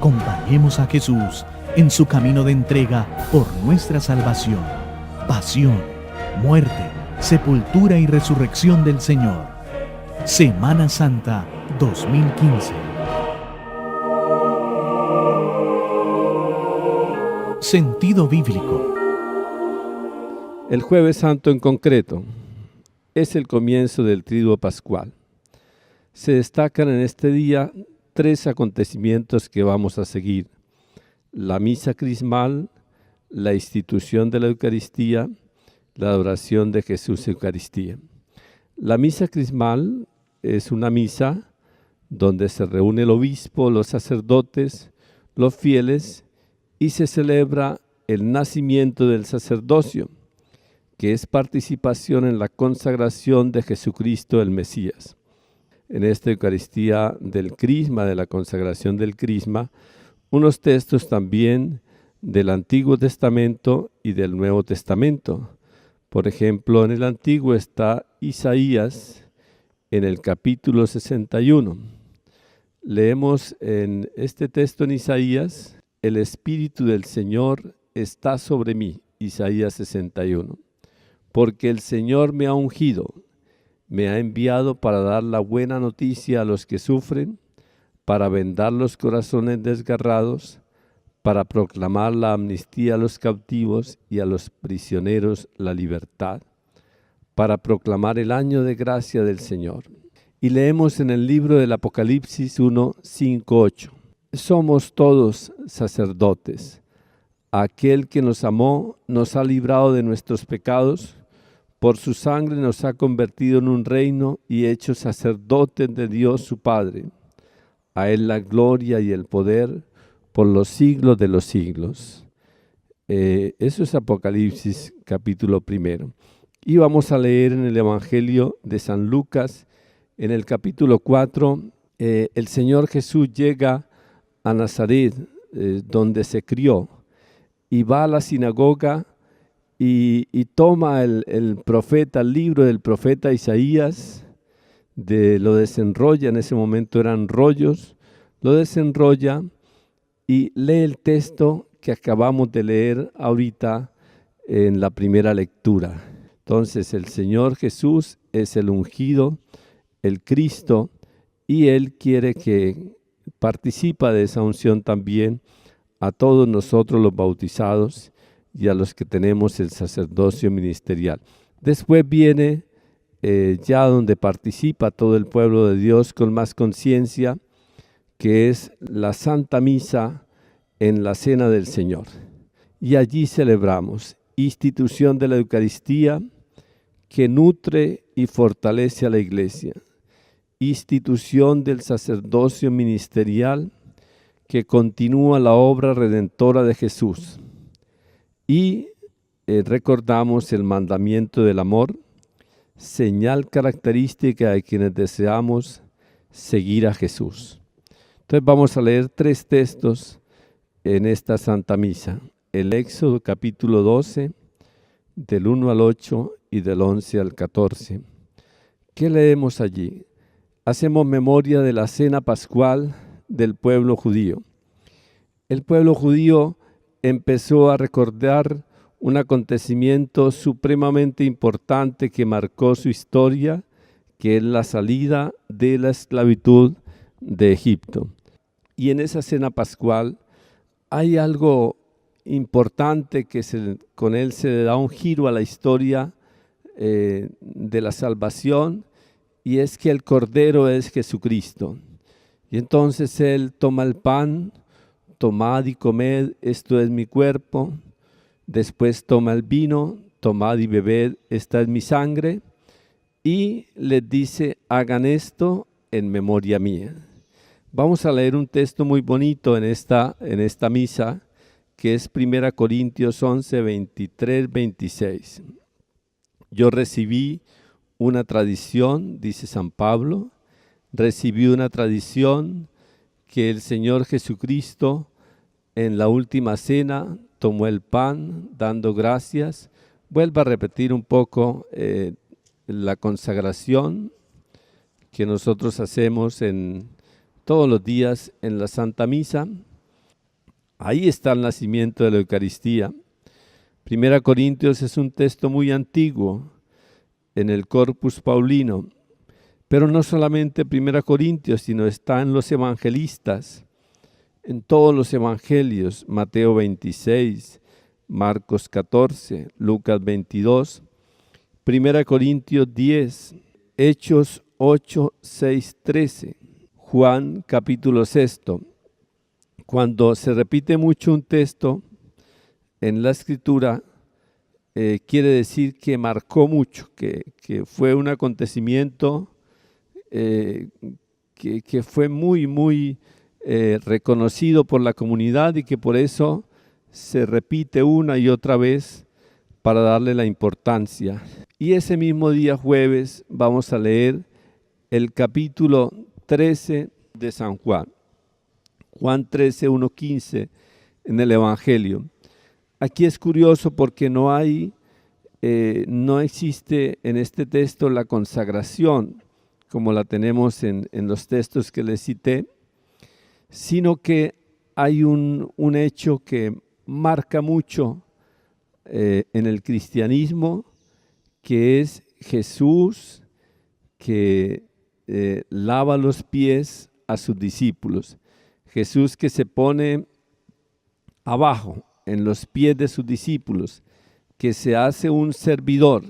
Acompañemos a Jesús en su camino de entrega por nuestra salvación, pasión, muerte, sepultura y resurrección del Señor. Semana Santa 2015. Sentido bíblico. El Jueves Santo en concreto es el comienzo del Triduo Pascual. Se destacan en este día 3 acontecimientos que vamos a seguir: la misa crismal, la institución de la Eucaristía, la adoración de Jesús Eucaristía. La misa crismal es una misa donde se reúne el obispo, los sacerdotes, los fieles y se celebra el nacimiento del sacerdocio, que es participación en la consagración de Jesucristo el Mesías. En esta Eucaristía del Crisma, de la consagración del Crisma, unos textos también del Antiguo Testamento y del Nuevo Testamento. Por ejemplo, en el Antiguo está Isaías en el capítulo 61. Leemos en este texto en Isaías: el Espíritu del Señor está sobre mí, Isaías 61, porque el Señor me ha ungido, me ha enviado para dar la buena noticia a los que sufren, para vendar los corazones desgarrados, para proclamar la amnistía a los cautivos y a los prisioneros la libertad, para proclamar el año de gracia del Señor. Y leemos en el libro del Apocalipsis 1, 5, 8. Somos todos sacerdotes. Aquel que nos amó nos ha librado de nuestros pecados. Por su sangre nos ha convertido en un reino y hecho sacerdotes de Dios su Padre. A Él la gloria y el poder por los siglos de los siglos. Eso es Apocalipsis capítulo 1. Y vamos a leer en el Evangelio de San Lucas, en el capítulo 4, el Señor Jesús llega a Nazaret, donde se crió, y va a la sinagoga y toma el libro del profeta Isaías, lo desenrolla. En ese momento eran rollos, lo desenrolla y lee el texto que acabamos de leer ahorita en la primera lectura. Entonces el Señor Jesús es el ungido, el Cristo, y Él quiere que participa de esa unción también a todos nosotros los bautizados y a los que tenemos el sacerdocio ministerial. Después viene ya donde participa todo el pueblo de Dios con más conciencia, que es la Santa Misa en la Cena del Señor. Y allí celebramos institución de la Eucaristía que nutre y fortalece a la Iglesia, institución del sacerdocio ministerial que continúa la obra redentora de Jesús, y recordamos el mandamiento del amor, señal característica de quienes deseamos seguir a Jesús. Entonces vamos a leer 3 textos en esta Santa Misa: el Éxodo capítulo 12, del 1 al 8 y del 11 al 14. ¿Qué leemos allí? Hacemos memoria de la cena pascual del pueblo judío. El pueblo judío empezó a recordar un acontecimiento supremamente importante que marcó su historia, que es la salida de la esclavitud de Egipto. Y en esa cena pascual hay algo importante que con él se le da un giro a la historia de la salvación, y es que el Cordero es Jesucristo. Y entonces Él toma el pan: tomad y comed, esto es mi cuerpo. Después toma el vino: tomad y bebed, esta es mi sangre. Y les dice: hagan esto en memoria mía. Vamos a leer un texto muy bonito en esta misa, que es 1 Corintios 11, 23, 26. Yo recibí una tradición, dice San Pablo, recibí una tradición que el Señor Jesucristo en la última cena tomó el pan dando gracias. Vuelvo a repetir un poco la consagración que nosotros hacemos todos los días en la Santa Misa. Ahí está el nacimiento de la Eucaristía. Primera Corintios es un texto muy antiguo en el Corpus Paulino, pero no solamente Primera Corintios, sino está en los evangelistas, en todos los evangelios, Mateo 26, Marcos 14, Lucas 22, Primera Corintios 10, Hechos 8, 6, 13, Juan capítulo 6. Cuando se repite mucho un texto en la Escritura, quiere decir que marcó mucho, que fue un acontecimiento que fue muy reconocido por la comunidad y que por eso se repite una y otra vez para darle la importancia. Y ese mismo día jueves vamos a leer el capítulo 13 de San Juan. Juan 13, 1, 15 en el Evangelio. Aquí es curioso porque no existe en este texto la consagración como la tenemos en los textos que les cité, sino que hay un hecho que marca mucho en el cristianismo, que es Jesús que lava los pies a sus discípulos. Jesús que se pone abajo en los pies de sus discípulos, que se hace un servidor,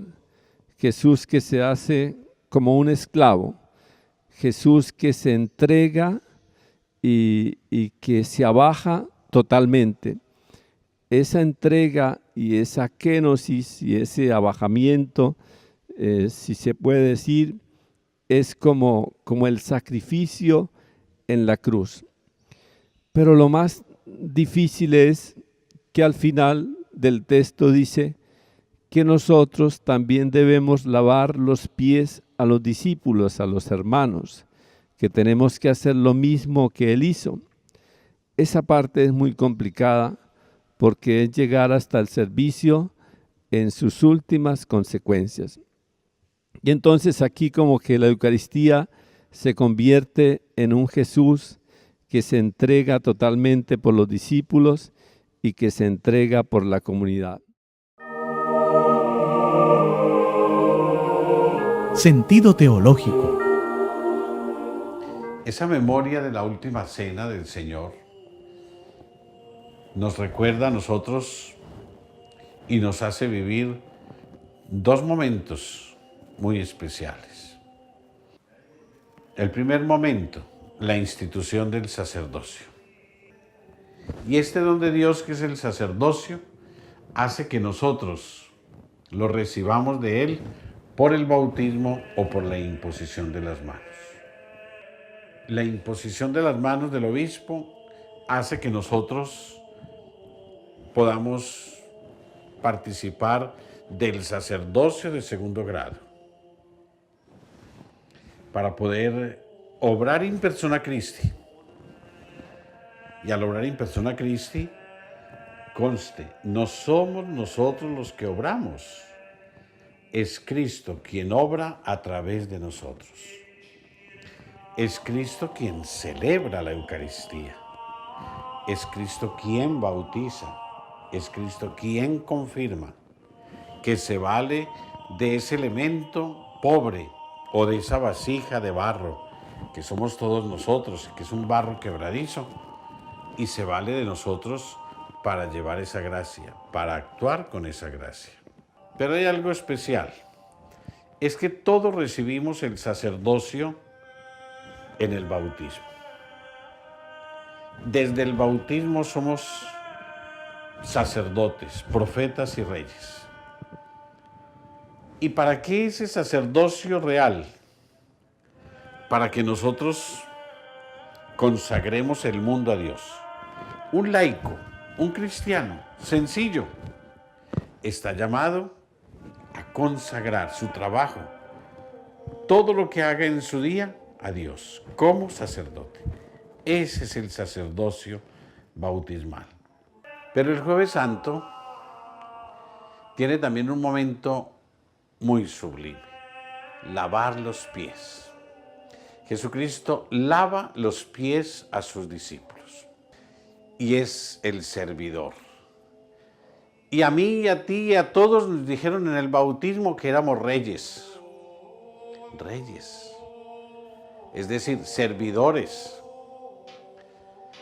Jesús que se hace como un esclavo, Jesús que se entrega y que se abaja totalmente. Esa entrega y esa kenosis y ese abajamiento, si se puede decir, es como el sacrificio en la cruz. Pero lo más difícil es que al final del texto dice que nosotros también debemos lavar los pies a los discípulos, a los hermanos, que tenemos que hacer lo mismo que Él hizo. Esa parte es muy complicada porque es llegar hasta el servicio en sus últimas consecuencias. Y entonces aquí como que la Eucaristía se convierte en un Jesús que se entrega totalmente por los discípulos y que se entrega por la comunidad. Sentido teológico. Esa memoria de la última cena del Señor nos recuerda a nosotros y nos hace vivir dos momentos muy especiales. El primer momento, la institución del sacerdocio. Y este don de Dios, que es el sacerdocio, hace que nosotros lo recibamos de Él por el bautismo o por la imposición de las manos. La imposición de las manos del obispo hace que nosotros podamos participar del sacerdocio de segundo grado, para poder obrar in persona Christi. Y al obrar in persona Christi, conste, no somos nosotros los que obramos, es Cristo quien obra a través de nosotros. Es Cristo quien celebra la Eucaristía. Es Cristo quien bautiza. Es Cristo quien confirma, que se vale de ese elemento pobre o de esa vasija de barro que somos todos nosotros, que es un barro quebradizo, y se vale de nosotros para llevar esa gracia, para actuar con esa gracia. Pero hay algo especial, es que todos recibimos el sacerdocio en el bautismo. Desde el bautismo somos sacerdotes, profetas y reyes. ¿Y para qué ese sacerdocio real? Para que nosotros consagremos el mundo a Dios. Un laico, un cristiano sencillo, está llamado a consagrar su trabajo, todo lo que haga en su día, a Dios, como sacerdote. Ese es el sacerdocio bautismal. Pero el Jueves Santo tiene también un momento muy sublime: lavar los pies. Jesucristo lava los pies a sus discípulos. y es el servidor. Y a mí y a ti y a todos nos dijeron en el bautismo que éramos reyes. Reyes. Es decir, servidores.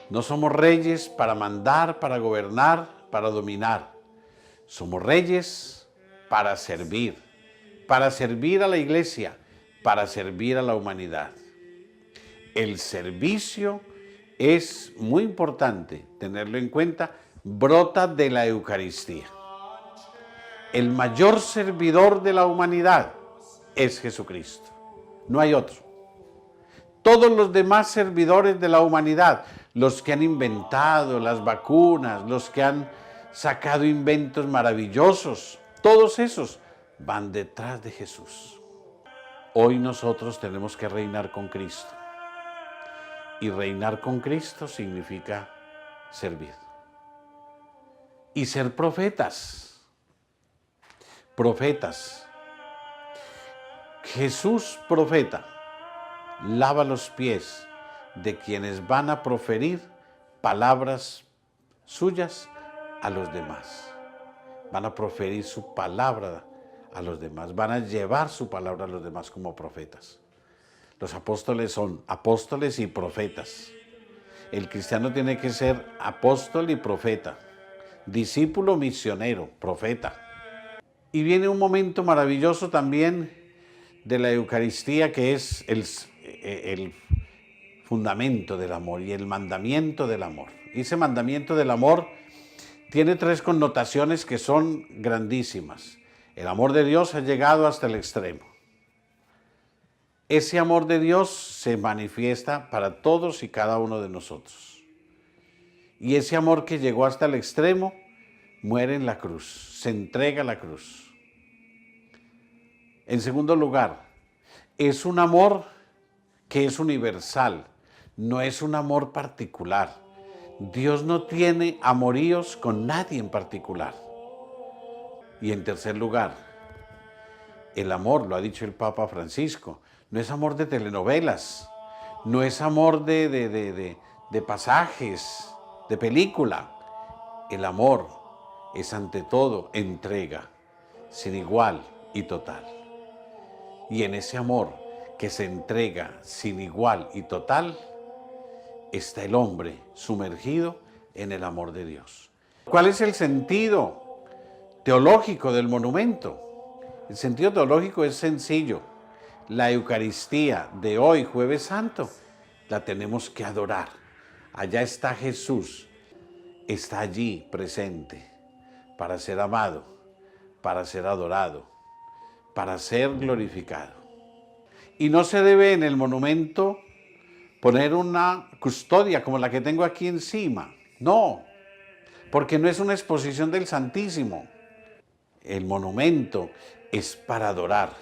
No somos reyes para mandar, para gobernar, para dominar. Somos reyes para servir a la iglesia, para servir a la humanidad. El servicio es muy importante tenerlo en cuenta, brota de la Eucaristía. El mayor servidor de la humanidad es Jesucristo, no hay otro. Todos los demás servidores de la humanidad, los que han inventado las vacunas, los que han sacado inventos maravillosos, todos esos van detrás de Jesús. Hoy nosotros tenemos que reinar con Cristo. Y reinar con Cristo significa servir. Y ser profetas. Profetas. Jesús, profeta, lava los pies de quienes van a proferir palabras suyas a los demás. Van a proferir su palabra a los demás. Van a llevar su palabra a los demás como profetas. Los apóstoles son apóstoles y profetas. El cristiano tiene que ser apóstol y profeta, discípulo, misionero, profeta. Y viene un momento maravilloso también de la Eucaristía, que es el fundamento del amor y el mandamiento del amor. Y ese mandamiento del amor tiene tres connotaciones que son grandísimas. El amor de Dios ha llegado hasta el extremo. Ese amor de Dios se manifiesta para todos y cada uno de nosotros. Y ese amor que llegó hasta el extremo muere en la cruz, se entrega a la cruz. En segundo lugar, es un amor que es universal, no es un amor particular. Dios no tiene amoríos con nadie en particular. Y en tercer lugar, el amor, lo ha dicho el Papa Francisco, no es amor de telenovelas, no es amor de pasajes, de película. El amor es ante todo entrega, sin igual y total. Y en ese amor que se entrega sin igual y total, está el hombre sumergido en el amor de Dios. ¿Cuál es el sentido teológico del monumento? El sentido teológico es sencillo. La Eucaristía de hoy, Jueves Santo, la tenemos que adorar. Allá está Jesús, está allí presente para ser amado, para ser adorado, para ser glorificado. Y no se debe en el monumento poner una custodia como la que tengo aquí encima. No, porque no es una exposición del Santísimo. El monumento es para adorar,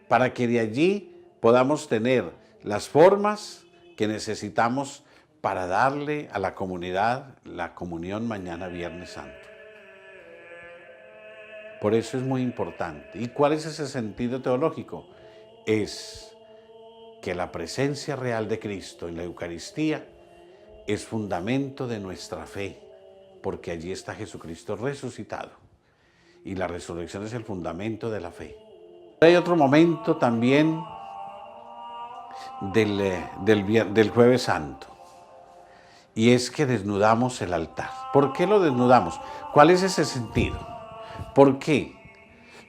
para que de allí podamos tener las formas que necesitamos para darle a la comunidad la comunión mañana Viernes Santo. Por eso es muy importante. ¿Y cuál es ese sentido teológico? Es que la presencia real de Cristo en la Eucaristía es fundamento de nuestra fe, porque allí está Jesucristo resucitado. Y la resurrección es el fundamento de la fe. Hay otro momento también del Jueves Santo, y es que desnudamos el altar. ¿Por qué lo desnudamos? ¿Cuál es ese sentido? ¿Por qué?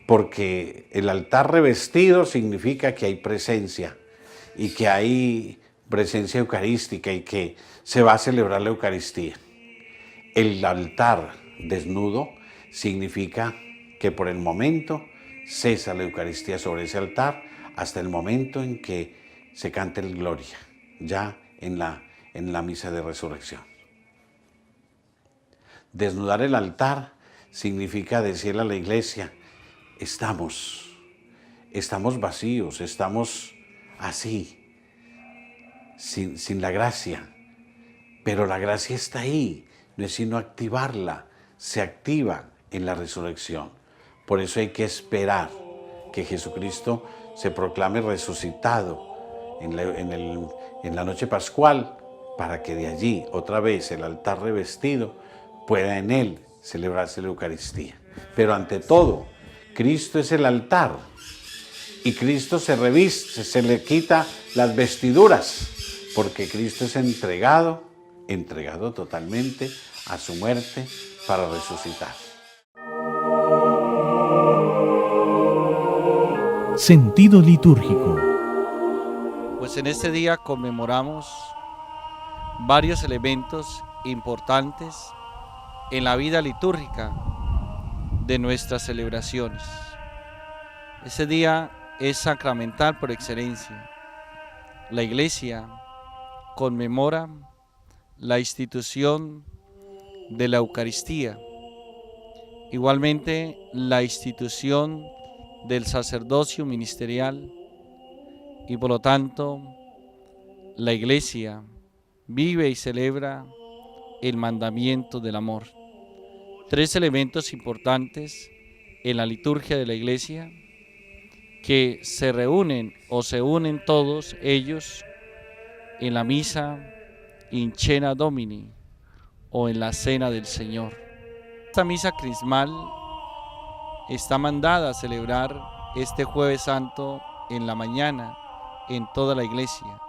Porque el altar revestido significa que hay presencia, y que hay presencia eucarística, y que se va a celebrar la Eucaristía. El altar desnudo significa que por el momento cesa la Eucaristía sobre ese altar hasta el momento en que se cante el Gloria, ya en la misa de resurrección. Desnudar el altar significa decirle a la iglesia, estamos vacíos, estamos así, sin la gracia, pero la gracia está ahí, no es sino activarla, se activa en la resurrección. Por eso hay que esperar que Jesucristo se proclame resucitado en la noche pascual, para que de allí, otra vez, el altar revestido, pueda en él celebrarse la Eucaristía. Pero ante todo, Cristo es el altar y Cristo se reviste, se le quita las vestiduras, porque Cristo es entregado totalmente a su muerte para resucitar. Sentido litúrgico. Pues en este día conmemoramos varios elementos importantes en la vida litúrgica de nuestras celebraciones. Este día es sacramental por excelencia. La Iglesia conmemora la institución de la Eucaristía, igualmente la institución del sacerdocio ministerial, y por lo tanto la Iglesia vive y celebra el mandamiento del amor. Tres elementos importantes en la liturgia de la Iglesia que se reúnen o se unen todos ellos en la misa in cena Domini o en la cena del Señor. Esta misa crismal está mandada a celebrar este Jueves Santo en la mañana en toda la Iglesia,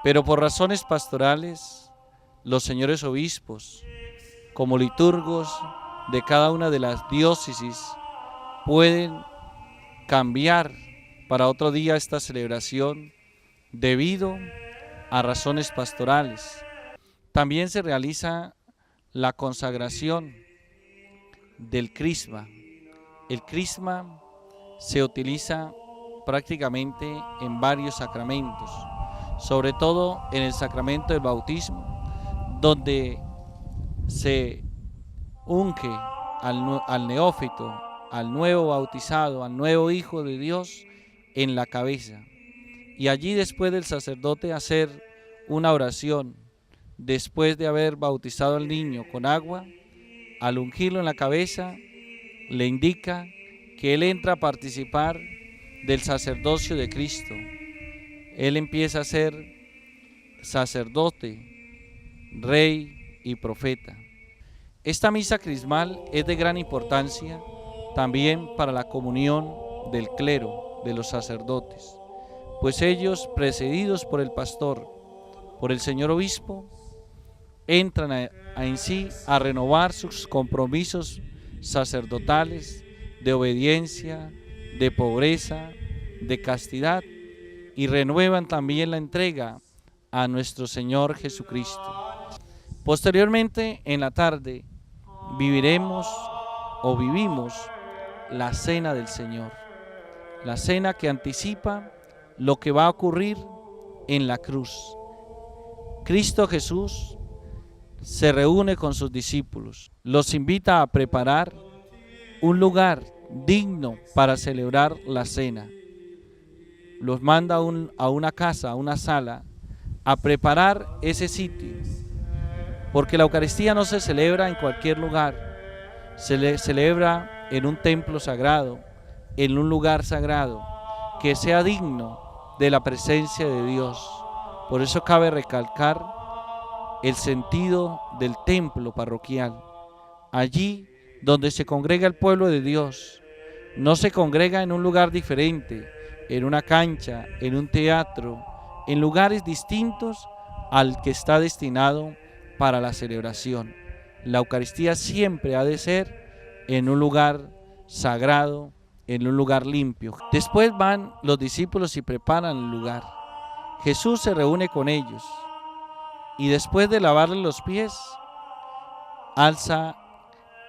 pero por razones pastorales los señores obispos, como liturgos de cada una de las diócesis, pueden cambiar para otro día esta celebración debido a razones pastorales. También se realiza la consagración del crisma. El crisma se utiliza prácticamente en varios sacramentos, sobre todo en el sacramento del bautismo, donde se unge al neófito, al nuevo bautizado, al nuevo hijo de Dios en la cabeza. Y allí, después del sacerdote hacer una oración, después de haber bautizado al niño con agua, al ungirlo en la cabeza, le indica que él entra a participar del sacerdocio de Cristo. Él empieza a ser sacerdote, rey y profeta. Esta misa crismal es de gran importancia también para la comunión del clero, de los sacerdotes, pues ellos, precedidos por el pastor, por el señor obispo, entran en sí a renovar sus compromisos sacerdotales de obediencia, de pobreza, de castidad, y renuevan también la entrega a nuestro Señor Jesucristo. Posteriormente, en la tarde, vivimos la cena del Señor, la cena que anticipa lo que va a ocurrir en la cruz. Cristo Jesús se reúne con sus discípulos, los invita a preparar un lugar digno para celebrar la cena. Los manda a una casa, a una sala, a preparar ese sitio, porque la Eucaristía no se celebra en cualquier lugar, se celebra en un templo sagrado, en un lugar sagrado, que sea digno de la presencia de Dios. Por eso cabe recalcar el sentido del templo parroquial, allí donde se congrega el pueblo de Dios. No se congrega en un lugar diferente, en una cancha, en un teatro, en lugares distintos al que está destinado para la celebración. La Eucaristía siempre ha de ser en un lugar sagrado, en un lugar limpio. Después van los discípulos y preparan el lugar. Jesús se reúne con ellos y después de lavarle los pies, alza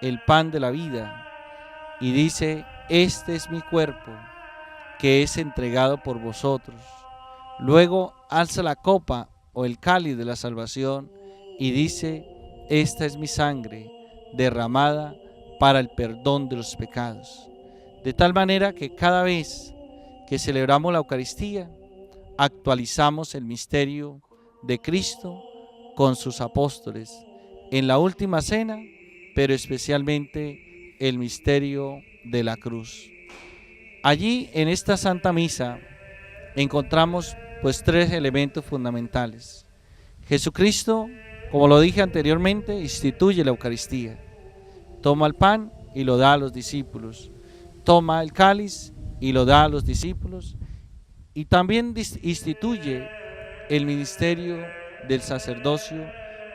el pan de la vida y dice: este es mi cuerpo que es entregado por vosotros. Luego alza la copa o el cáliz de la salvación y dice: esta es mi sangre derramada para el perdón de los pecados. De tal manera que cada vez que celebramos la Eucaristía, actualizamos el misterio de Cristo con sus apóstoles en la última cena, pero especialmente el misterio de la cruz. Allí, en esta Santa Misa, encontramos pues tres elementos fundamentales. Jesucristo, como lo dije anteriormente, instituye la Eucaristía. Toma el pan y lo da a los discípulos. Toma el cáliz y lo da a los discípulos. Y también instituye el ministerio del sacerdocio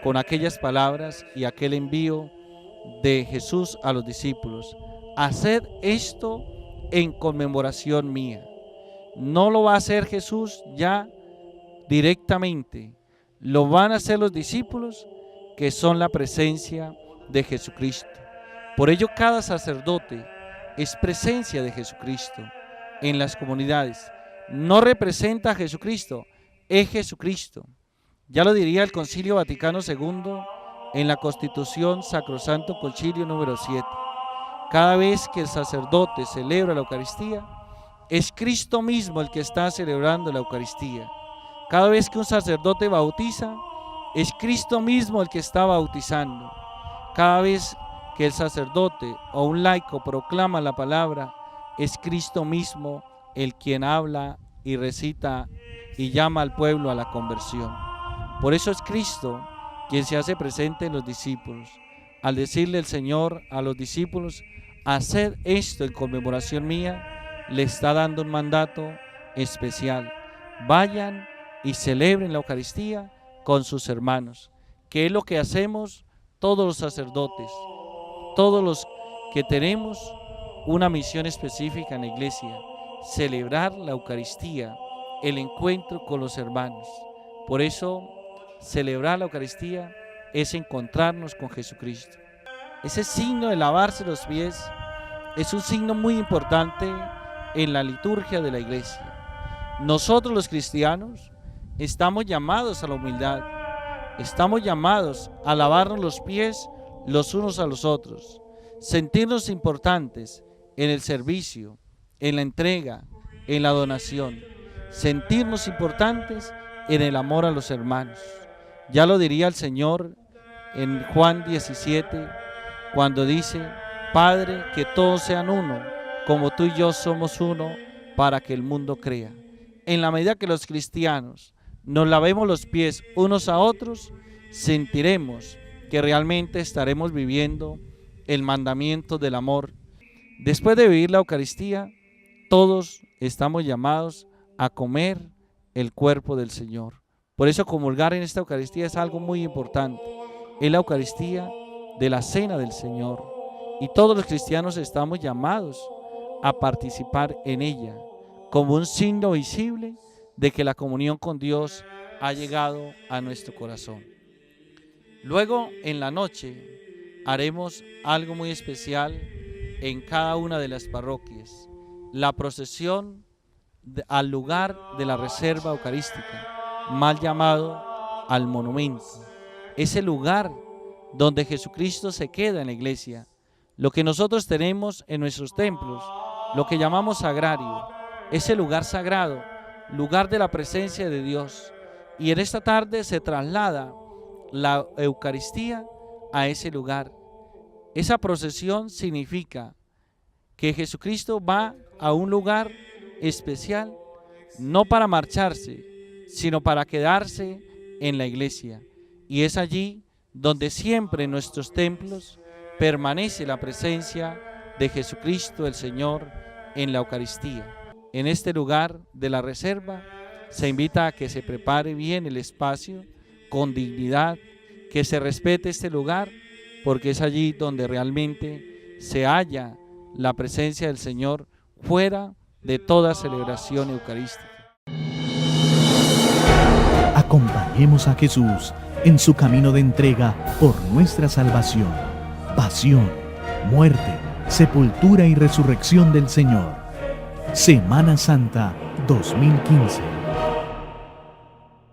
con aquellas palabras y aquel envío de Jesús a los discípulos. Haced esto en conmemoración mía. No lo va a hacer Jesús ya directamente, lo van a hacer los discípulos, que son la presencia de Jesucristo. Por ello, cada sacerdote es presencia de Jesucristo en las comunidades. No representa a Jesucristo, es Jesucristo. Ya lo diría el Concilio Vaticano II en la Constitución Sacrosanto Concilio número 7. Cada vez que el sacerdote celebra la Eucaristía, es Cristo mismo el que está celebrando la Eucaristía. Cada vez que un sacerdote bautiza, es Cristo mismo el que está bautizando. Cada vez que el sacerdote o un laico proclama la palabra, es Cristo mismo el quien habla y recita y llama al pueblo a la conversión. Por eso es Cristo quien se hace presente en los discípulos. Al decirle el Señor a los discípulos, haced esto en conmemoración mía, le está dando un mandato especial. Vayan y celebren la Eucaristía con sus hermanos, que es lo que hacemos todos los sacerdotes, todos los que tenemos una misión específica en la iglesia, celebrar la Eucaristía, el encuentro con los hermanos. Por eso, celebrar la Eucaristía es encontrarnos con Jesucristo. Ese signo de lavarse los pies es un signo muy importante en la liturgia de la iglesia. Nosotros los cristianos estamos llamados a la humildad, estamos llamados a lavarnos los pies los unos a los otros, sentirnos importantes en el servicio, en la entrega, en la donación, sentirnos importantes en el amor a los hermanos. Ya lo diría el Señor en Juan 17, cuando dice: Padre, que todos sean uno, como tú y yo somos uno, para que el mundo crea. En la medida que los cristianos nos lavemos los pies unos a otros, sentiremos que realmente estaremos viviendo el mandamiento del amor. Después de vivir la Eucaristía, todos estamos llamados a comer el cuerpo del Señor. Por eso comulgar en esta Eucaristía es algo muy importante. Es la Eucaristía de la cena del Señor. Y todos los cristianos estamos llamados a participar en ella, como un signo visible de que la comunión con Dios ha llegado a nuestro corazón. Luego, en la noche, haremos algo muy especial en cada una de las parroquias: la procesión al lugar de la reserva eucarística, mal llamado al monumento. Ese lugar donde Jesucristo se queda en la iglesia, lo que nosotros tenemos en nuestros templos, lo que llamamos sagrario, ese lugar sagrado, lugar de la presencia de Dios. Y en esta tarde se traslada la Eucaristía a ese lugar. Esa procesión significa que Jesucristo va a un lugar especial, no para marcharse, sino para quedarse en la iglesia. Y es allí donde siempre en nuestros templos permanece la presencia de Jesucristo el Señor en la Eucaristía. En este lugar de la reserva se invita a que se prepare bien el espacio con dignidad, que se respete este lugar, porque es allí donde realmente se halla la presencia del Señor fuera de toda celebración eucarística. Acompañemos a Jesús en su camino de entrega por nuestra salvación, pasión, muerte, sepultura y resurrección del Señor. Semana Santa 2015.